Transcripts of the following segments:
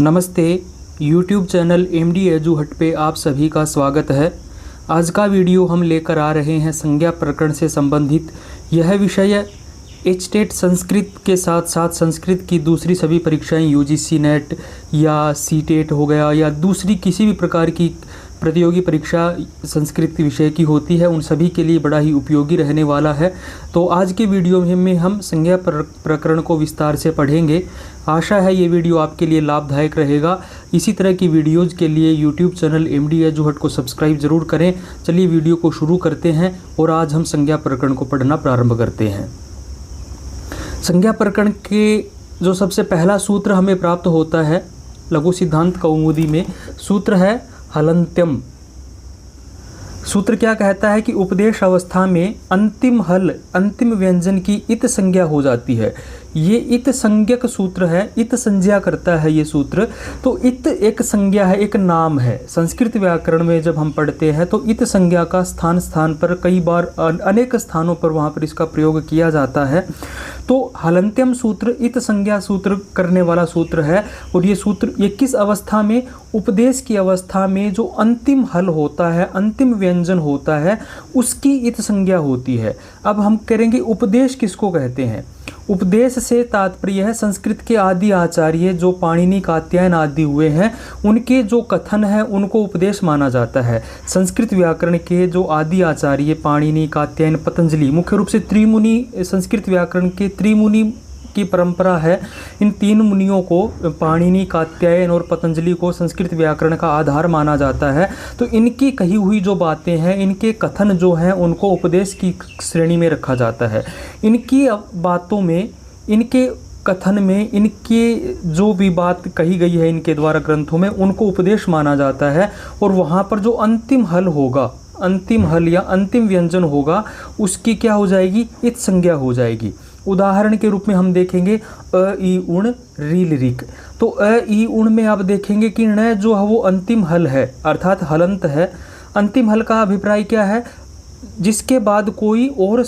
नमस्ते। YouTube channel MD edu हट पे आप सभी का स्वागत है। आज का वीडियो हम लेकर आ रहे हैं संज्ञा प्रकरण से संबंधित। यह विषय एचटेट संस्कृत के साथ साथ संस्कृत की दूसरी सभी परीक्षाएं UGC नेट या सीटेट हो गया या दूसरी किसी भी प्रकार की प्रतियोगी परीक्षा संस्कृत विषय की होती है, उन सभी के लिए बड़ा ही उपयोगी रहने वाला है। तो आज के वीडियो में हम संज्ञा प्रकरण को विस्तार से पढ़ेंगे। आशा है ये वीडियो आपके लिए लाभदायक रहेगा। इसी तरह की वीडियोज़ के लिए YouTube चैनल MD एजू हट को सब्सक्राइब ज़रूर करें। चलिए वीडियो को शुरू करते हैं और आज हम संज्ञा प्रकरण को पढ़ना प्रारंभ करते हैं। संज्ञा प्रकरण के जो सबसे पहला सूत्र हमें प्राप्त होता है लघु सिद्धांत कौमुदी में, सूत्र है हलन्त्यम। सूत्र क्या कहता है कि उपदेश अवस्था में अंतिम हल अंतिम व्यंजन की इत संज्ञा हो जाती है। ये इत संज्ञक सूत्र है, इत संज्ञा करता है ये सूत्र। तो इत एक संज्ञा है, एक नाम है। संस्कृत व्याकरण में जब हम पढ़ते हैं तो इत संज्ञा का स्थान स्थान पर कई बार अनेक स्थानों पर वहाँ पर इसका प्रयोग किया जाता है। तो हलन्त्यम सूत्र इत संज्ञा सूत्र करने वाला सूत्र है। और ये सूत्र ये किस अवस्था में? उपदेश की अवस्था में जो अंतिम हल होता है, अंतिम व्यंजन होता है, उसकी इत संज्ञा होती है। अब हम करेंगे उपदेश किसको कहते हैं। उपदेश से तात्पर्य है संस्कृत के आदि आचार्य जो पाणिनि कात्यायन आदि हुए हैं, उनके जो कथन है उनको उपदेश माना जाता है। संस्कृत व्याकरण के जो आदि आचार्य पाणिनि कात्यायन पतंजलि, मुख्य रूप से त्रिमुनि, संस्कृत व्याकरण के त्रिमुनि की परंपरा है। इन तीन मुनियों को, पाणिनि कात्यायन और पतंजलि को संस्कृत व्याकरण का आधार माना जाता है। तो इनकी कही हुई जो बातें हैं, इनके कथन जो हैं, उनको उपदेश की श्रेणी में रखा जाता है। इनकी बातों में, इनके कथन में, इनके जो भी बात कही गई है इनके द्वारा ग्रंथों में, उनको उपदेश माना जाता है। और वहाँ पर जो अंतिम हल होगा, अंतिम हल या अंतिम व्यंजन होगा, उसकी क्या हो जाएगी? इत संज्ञा हो जाएगी। उदाहरण के रूप में हम देखेंगे अ ई उण रील रिक। तो अ ई उण में आप देखेंगे कि न जो है वो अंतिम हल है, अर्थात हलंत है। अंतिम हल का अभिप्राय क्या है? जिसके बाद कोई और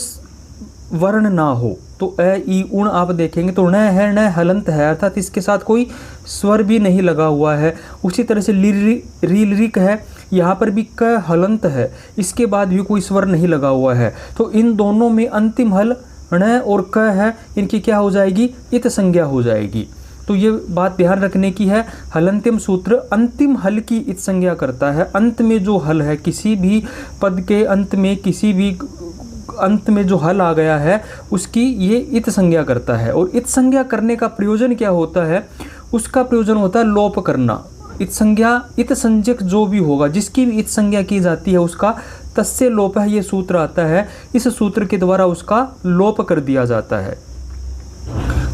वर्ण ना हो। तो अ ई उण आप देखेंगे तो न है, न हलंत है, अर्थात इसके साथ कोई स्वर भी नहीं लगा हुआ है। उसी तरह से रील रिक है, यहाँ पर भी क हलंत है, इसके बाद भी कोई स्वर नहीं लगा हुआ है। तो इन दोनों में अंतिम हल ण और क है, इनकी क्या हो जाएगी? इत संज्ञा हो जाएगी। तो ये बात ध्यान रखने की है। हलन्त्यम सूत्र अंतिम हल की इत संज्ञा करता है। अंत में जो हल है, किसी भी पद के अंत में, किसी भी अंत में जो हल आ गया है, उसकी ये इत संज्ञा करता है। और इत संज्ञा करने का प्रयोजन क्या होता है? उसका प्रयोजन होता है लोप करना। इत संज्ञा, इत संज्ञक जो भी होगा, जिसकी भी इत संज्ञा की जाती है, उसका तस्य लोप है, ये सूत्र आता है। इस सूत्र के द्वारा उसका लोप कर दिया जाता है।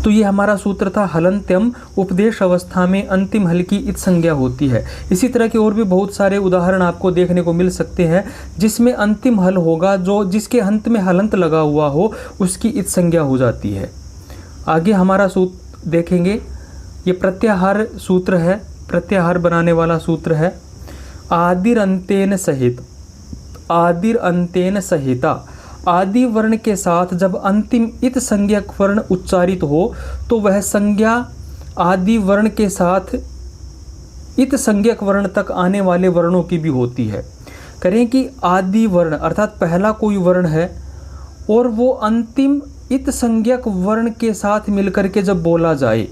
तो ये हमारा सूत्र था हलन्त्यम। उपदेश अवस्था में अंतिम हल की इत संज्ञा होती है। इसी तरह के और भी बहुत सारे उदाहरण आपको देखने को मिल सकते हैं जिसमें अंतिम हल होगा, जो जिसके अंत में हलंत लगा हुआ हो, उसकी इत संज्ञा हो जाती है। आगे हमारा सूत्र देखेंगे, ये प्रत्याहार सूत्र है, प्रत्याहार बनाने वाला सूत्र है। आदिर अंतेन सहित, आदिर अंतेन सहिता। आदि वर्ण के साथ जब अंतिम इत संज्ञक वर्ण उच्चारित हो तो वह संज्ञा आदि वर्ण के साथ इत संज्ञक वर्ण तक आने वाले वर्णों की भी होती है। करें कि आदि वर्ण अर्थात पहला कोई वर्ण है और वो अंतिम इत संज्ञक वर्ण के साथ मिलकर के जब बोला जाए,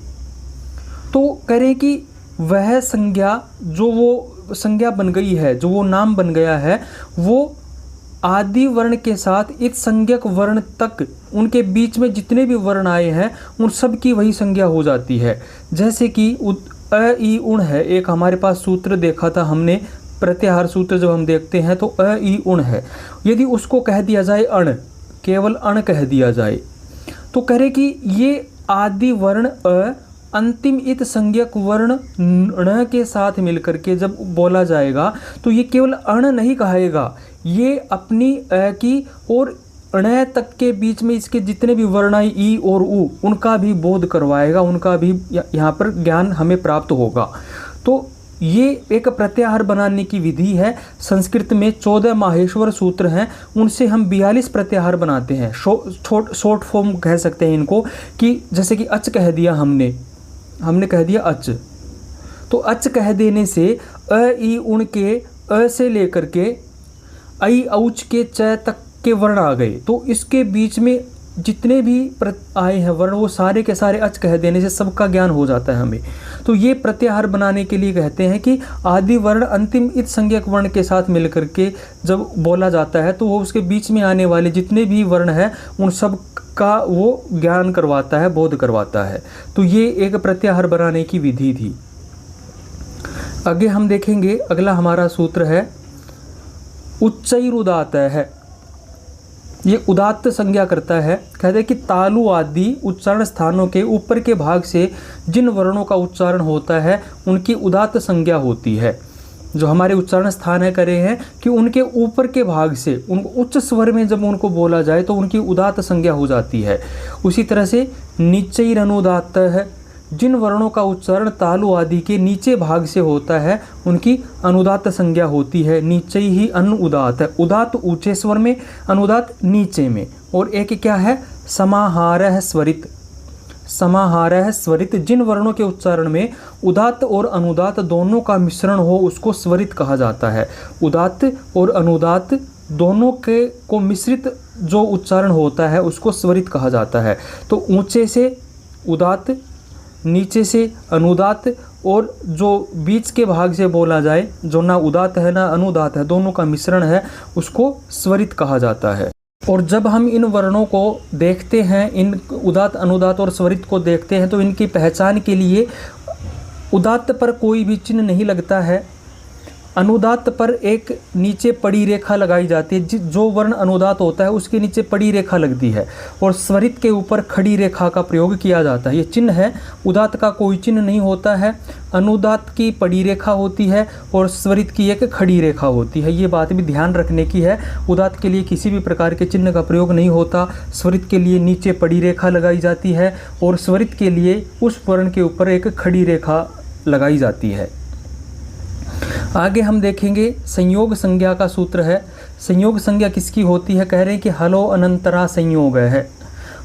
तो करें कि वह संज्ञा, जो वो संज्ञा बन गई है, जो वो नाम बन गया है, वो आदि वर्ण के साथ इत संज्ञक वर्ण तक, उनके बीच में जितने भी वर्ण आए हैं उन सब की वही संज्ञा हो जाती है। जैसे कि अ ई उण है, एक हमारे पास सूत्र देखा था हमने, प्रत्याहार सूत्र जब हम देखते हैं तो अ ई उण है। यदि उसको कह दिया जाए अण, केवल अण कह दिया जाए, तो कहे कि ये आदि वर्ण अ अंतिम इत संज्ञक वर्ण ण के साथ मिलकर के जब बोला जाएगा तो ये केवल अण नहीं कहेगा, ये अपनी अ की और ण तक के बीच में इसके जितने भी वर्ण आए ई और उ, उनका भी बोध करवाएगा, उनका भी यहाँ पर ज्ञान हमें प्राप्त होगा। तो ये एक प्रत्याहार बनाने की विधि है। संस्कृत में 14 माहेश्वर सूत्र हैं, उनसे हम 42 प्रत्याहार बनाते हैं। शॉर्ट फॉर्म कह सकते हैं इनको, कि जैसे कि अच कह दिया हमने कह दिया अच, तो अच कह देने से अ ई उण के अ से लेकर के आई औच के च तक के वर्ण आ गए। तो इसके बीच में जितने भी आए हैं वर्ण वो सारे के सारे अच कह देने से सबका ज्ञान हो जाता है हमें। तो ये प्रत्याहार बनाने के लिए कहते हैं कि आदि वर्ण अंतिम इत संज्ञक वर्ण के साथ मिलकर के जब बोला जाता है तो वो उसके बीच में आने वाले जितने भी वर्ण हैं उन सब का वो ज्ञान करवाता है, बोध करवाता है। तो ये एक प्रत्याहार बनाने की विधि थी। आगे हम देखेंगे, अगला हमारा सूत्र है उच्चैरुदात्त है। ये उदात्त संज्ञा करता है। कहते हैं कि तालु आदि उच्चारण स्थानों के ऊपर के भाग से जिन वर्णों का उच्चारण होता है उनकी उदात्त संज्ञा होती है। जो हमारे उच्चारण स्थान है करे हैं कि उनके ऊपर के भाग से उनको उच्च स्वर में जब उनको बोला जाए तो उनकी उदात्त संज्ञा हो जाती है। उसी तरह से नीचैरनुदात्त है। जिन वर्णों का उच्चारण तालु आदि के नीचे भाग से होता है उनकी अनुदात्त संज्ञा होती है। नीचे ही अनुदात्त है। उदात्त ऊंचे स्वर में, अनुदात्त नीचे में। और एक क्या है, समाहारः स्वरित। समाहारः स्वरित, जिन वर्णों के उच्चारण में उदात्त और अनुदात्त दोनों का मिश्रण हो उसको स्वरित कहा जाता है। उदात्त और अनुदात्त दोनों के को मिश्रित जो उच्चारण होता है उसको स्वरित कहा जाता है। तो ऊंचे से उदात्त, नीचे से अनुदात्त और जो बीच के भाग से बोला जाए जो ना उदात्त है ना अनुदात्त है, दोनों का मिश्रण है, उसको स्वरित कहा जाता है। और जब हम इन वर्णों को देखते हैं, इन उदात्त अनुदात्त और स्वरित को देखते हैं तो इनकी पहचान के लिए उदात्त पर कोई भी चिन्ह नहीं लगता है। अनुदात्त पर एक नीचे पड़ी रेखा लगाई जाती है। जो वर्ण अनुदात्त होता है उसके नीचे पड़ी रेखा लगती है और स्वरित के ऊपर खड़ी रेखा का प्रयोग किया जाता है। ये चिन्ह है। उदात्त का कोई चिन्ह नहीं होता है। अनुदात्त की पड़ी रेखा होती है और स्वरित की एक खड़ी रेखा होती है। ये बात भी ध्यान रखने की है। उदात्त के लिए किसी भी प्रकार के चिन्ह का प्रयोग नहीं होता। स्वरित के लिए नीचे पड़ी रेखा लगाई जाती है और स्वरित के लिए उस वर्ण के ऊपर एक खड़ी रेखा लगाई जाती है। आगे हम देखेंगे संयोग संज्ञा का सूत्र है। संयोग संज्ञा किसकी होती है? कह रहे हैं कि हलो अनंतरा संयोग है।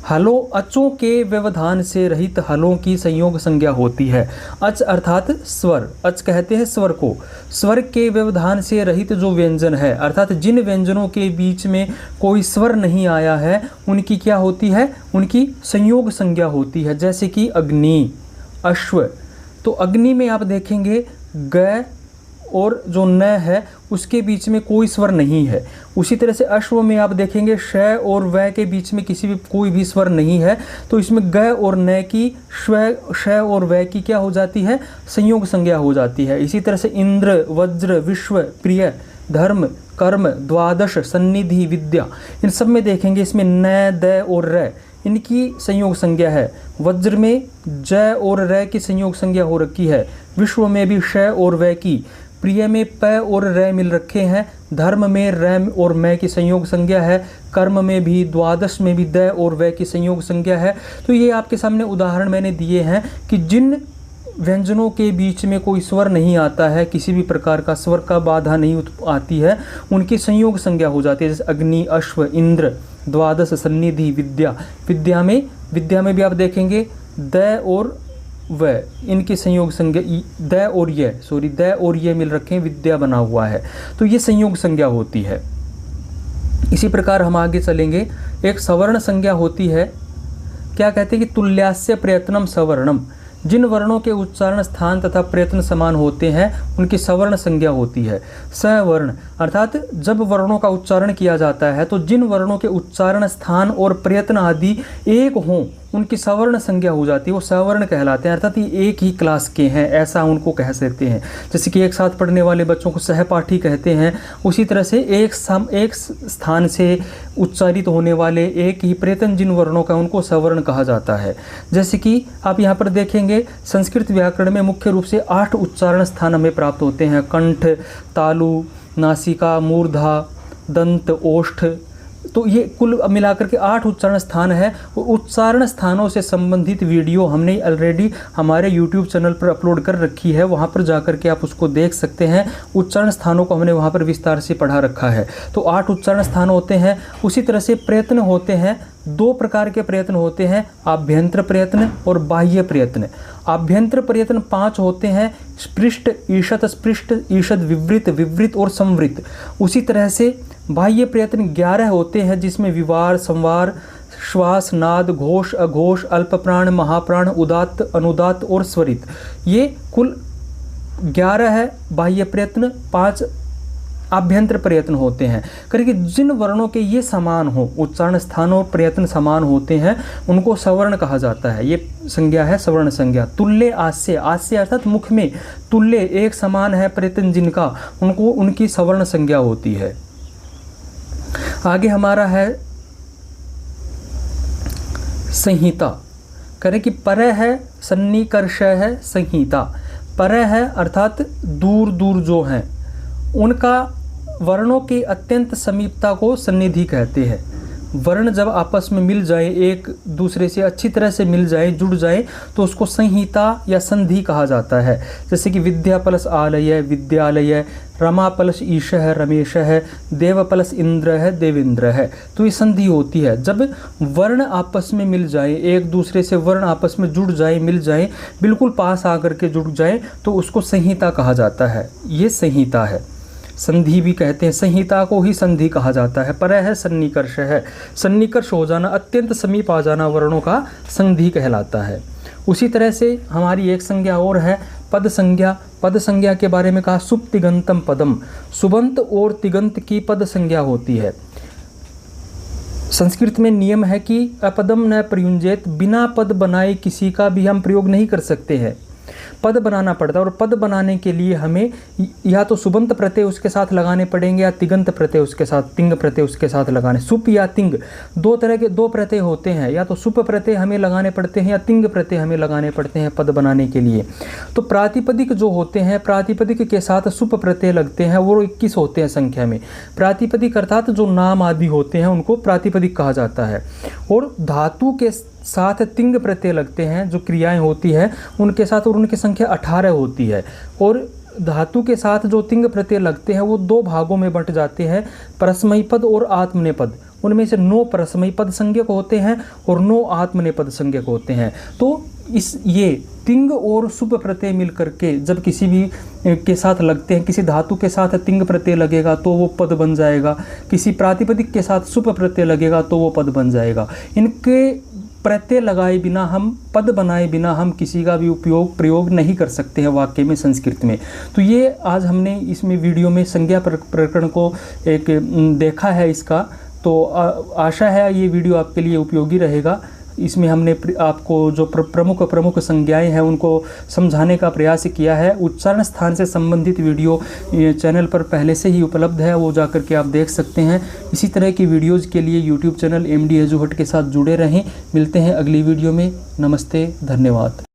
हलो अचों के व्यवधान से रहित हलों की संयोग संज्ञा होती है। अच अर्थात स्वर, अच कहते हैं स्वर को। स्वर के व्यवधान से रहित जो व्यंजन है अर्थात जिन व्यंजनों के बीच में कोई स्वर नहीं आया है उनकी क्या होती है? उनकी संयोग संज्ञा होती है। जैसे कि अग्नि, अश्व। तो अग्नि में आप देखेंगे ग और जो न है उसके बीच में कोई स्वर नहीं है। उसी तरह से अश्व में आप देखेंगे श और व के बीच में कोई भी स्वर नहीं है। तो इसमें ग और न की श और व की क्या हो जाती है? संयोग संज्ञा हो जाती है। इसी तरह से इंद्र, वज्र, विश्व, प्रिय, धर्म, कर्म, द्वादश, सन्निधि, विद्या, इन सब में देखेंगे इसमें न, द और र इनकी संयोग संज्ञा है। वज्र में ज और र की संयोग संज्ञा हो रखी है। विश्व में भी श और व की। प्रिय में प और र मिल रखे हैं। धर्म में र और म की संयोग संज्ञा है। कर्म में भी, द्वादश में भी द और व की संयोग संज्ञा है। तो ये आपके सामने उदाहरण मैंने दिए हैं कि जिन व्यंजनों के बीच में कोई स्वर नहीं आता है, किसी भी प्रकार का स्वर का बाधा नहीं आती है, उनकी संयोग संज्ञा हो जाती है। जैसे अग्नि, अश्व, इंद्र, द्वादश, सन्निधि, विद्या। विद्या में भी आप देखेंगे द और व इनके संयोग संज्ञा, द और ये मिल रखे हैं, विद्या बना हुआ है। तो ये संयोग संज्ञा होती है। इसी प्रकार हम आगे चलेंगे। एक सवर्ण संज्ञा होती है। क्या कहते हैं कि तुल्यास्य प्रयत्नम सवर्णम। जिन वर्णों के उच्चारण स्थान तथा प्रयत्न समान होते हैं उनकी सवर्ण संज्ञा होती है। सवर्ण अर्थात जब वर्णों का उच्चारण किया जाता है तो जिन वर्णों के उच्चारण स्थान और प्रयत्न आदि एक हों उनकी सवर्ण संज्ञा हो जाती है। वो सवर्ण कहलाते हैं अर्थात ये एक ही क्लास के हैं, ऐसा उनको कह सकते हैं। जैसे कि एक साथ पढ़ने वाले बच्चों को सहपाठी कहते हैं। उसी तरह से एक स्थान से उच्चारित होने वाले एक ही प्रयत्न जिन वर्णों का उनको सवर्ण कहा जाता है। जैसे कि आप यहाँ पर देखेंगे संस्कृत व्याकरण में मुख्य रूप से 8 उच्चारण स्थान हमें प्राप्त होते हैं। कंठ, तालु, नासिका, मूर्धा, दंत, ओष्ठ, तो ये कुल मिलाकर के 8 उच्चारण स्थान है। उच्चारण स्थानों से संबंधित वीडियो हमने ऑलरेडी हमारे YouTube चैनल पर अपलोड कर रखी है, वहाँ पर जाकर के आप उसको देख सकते हैं। उच्चारण स्थानों को हमने वहाँ पर विस्तार से पढ़ा रखा है। तो 8 उच्चारण स्थान होते हैं। उसी तरह से प्रयत्न होते हैं, 2 प्रकार के प्रयत्न होते हैं, आभ्यंतर प्रयत्न और बाह्य प्रयत्न। आभ्यंतर प्रयत्न 5 होते हैं, स्पृष्ट, ईषत, स्पृष्ट, ईषद, विवृत, विवृत और संवृत। उसी तरह से बाह्य प्रयत्न 11 होते हैं, जिसमें विवार, संवार, श्वास, नाद, घोष, अघोष, अल्पप्राण, महाप्राण, उदात्त, अनुदात्त और स्वरित। ये कुल 11 है बाह्य प्रयत्न, 5 आभ्यंतर प्रयत्न होते हैं। करके जिन वर्णों के ये समान हो, उच्चारण स्थान और प्रयत्न समान होते हैं, उनको सवर्ण कहा जाता है। ये संज्ञा है सवर्ण संज्ञा। तुल्य आस्य, आस्य अर्थात मुख में तुल्य एक समान है प्रयत्न जिनका, उनको उनकी सवर्ण संज्ञा होती है। आगे हमारा है संहिता। करें कि पर है, सन्निकर्ष है, संहिता। पर है अर्थात दूर दूर जो हैं, उनका वर्णों की अत्यंत समीपता को सन्निधि कहते हैं। वर्ण जब आपस में मिल जाए, एक दूसरे से अच्छी तरह से मिल जाए, जुड़ जाए, तो उसको संहिता या संधि कहा जाता है। जैसे कि विद्या प्लस आलय, विद्यालय, रमा प्लस ईश है, रमेश है, देव प्लस इंद्र है, देवेंद्र है। तो ये संधि होती है जब वर्ण आपस में मिल जाए, एक दूसरे से वर्ण आपस में जुड़ जाए, मिल जाए, बिल्कुल पास आकर के जुड़ जाए, तो उसको संहिता कहा जाता है। ये संहिता है, संधि भी कहते हैं। संहिता को ही संधि कहा जाता है। पर है, सन्निकर्ष है, सन्निकर्ष हो जाना, अत्यंत समीप आ जाना वर्णों का संधि कहलाता है। उसी तरह से हमारी एक संज्ञा और है पद संज्ञा। पद संज्ञा के बारे में कहा सुप तिगंतम पदम, सुबंत और तिगंत की पद संज्ञा होती है। संस्कृत में नियम है कि अपदम न प्रयुंजेत, बिना पद बनाए किसी का भी हम प्रयोग नहीं कर सकते हैं, पद बनाना पड़ता है। और पद बनाने के लिए हमें या तो सुबंत प्रत्यय उसके साथ लगाने पड़ेंगे या तिगंत प्रत्यय उसके साथ, तिंग प्रत्यय उसके साथ लगाने। सुप या तिंग, 2 तरह के 2 प्रत्यय होते हैं, या तो सुप प्रत्यय हमें लगाने पड़ते हैं या तिंग प्रत्यय हमें लगाने पड़ते हैं पद बनाने के लिए। तो प्रातिपदिक जो होते हैं, प्रातिपदिक के साथ सुप प्रत्यय लगते हैं, वो 21 होते हैं संख्या में। प्रातिपदिक अर्थात जो नाम आदि होते हैं उनको प्रातिपदिक कहा जाता है। और धातु के साथ तिंग प्रत्यय लगते हैं, जो क्रियाएं होती है उनके साथ, और उनकी संख्या 18 होती है। और धातु के साथ जो तिंग प्रत्यय लगते हैं वो 2 भागों में बंट जाते हैं, परस्मयी पद और आत्मनेपद। उनमें से 9 परस्मयी पद संज्ञक होते हैं और 9 आत्मनेपद संज्ञक होते हैं। तो ये तिंग और सुप प्रत्यय मिल करके जब किसी भी के साथ लगते हैं, किसी धातु के साथ तिंग प्रत्यय लगेगा तो वो पद बन जाएगा, किसी प्रातिपदिक के साथ सुप प्रत्यय लगेगा तो वो पद बन जाएगा। इनके प्रत्यय लगाए बिना, हम पद बनाए बिना हम किसी का भी प्रयोग नहीं कर सकते हैं वाक्य में, संस्कृत में। तो ये आज हमने इसमें वीडियो में संज्ञा प्रकरण को एक देखा है इसका। तो आशा है ये वीडियो आपके लिए उपयोगी रहेगा। इसमें हमने आपको जो प्रमुख संज्ञाएं हैं उनको समझाने का प्रयास किया है। उच्चारण स्थान से संबंधित वीडियो चैनल पर पहले से ही उपलब्ध है, वो जाकर के आप देख सकते हैं। इसी तरह की वीडियोज़ के लिए यूट्यूब चैनल MD एजुहट के साथ जुड़े रहें। मिलते हैं अगली वीडियो में। नमस्ते, धन्यवाद।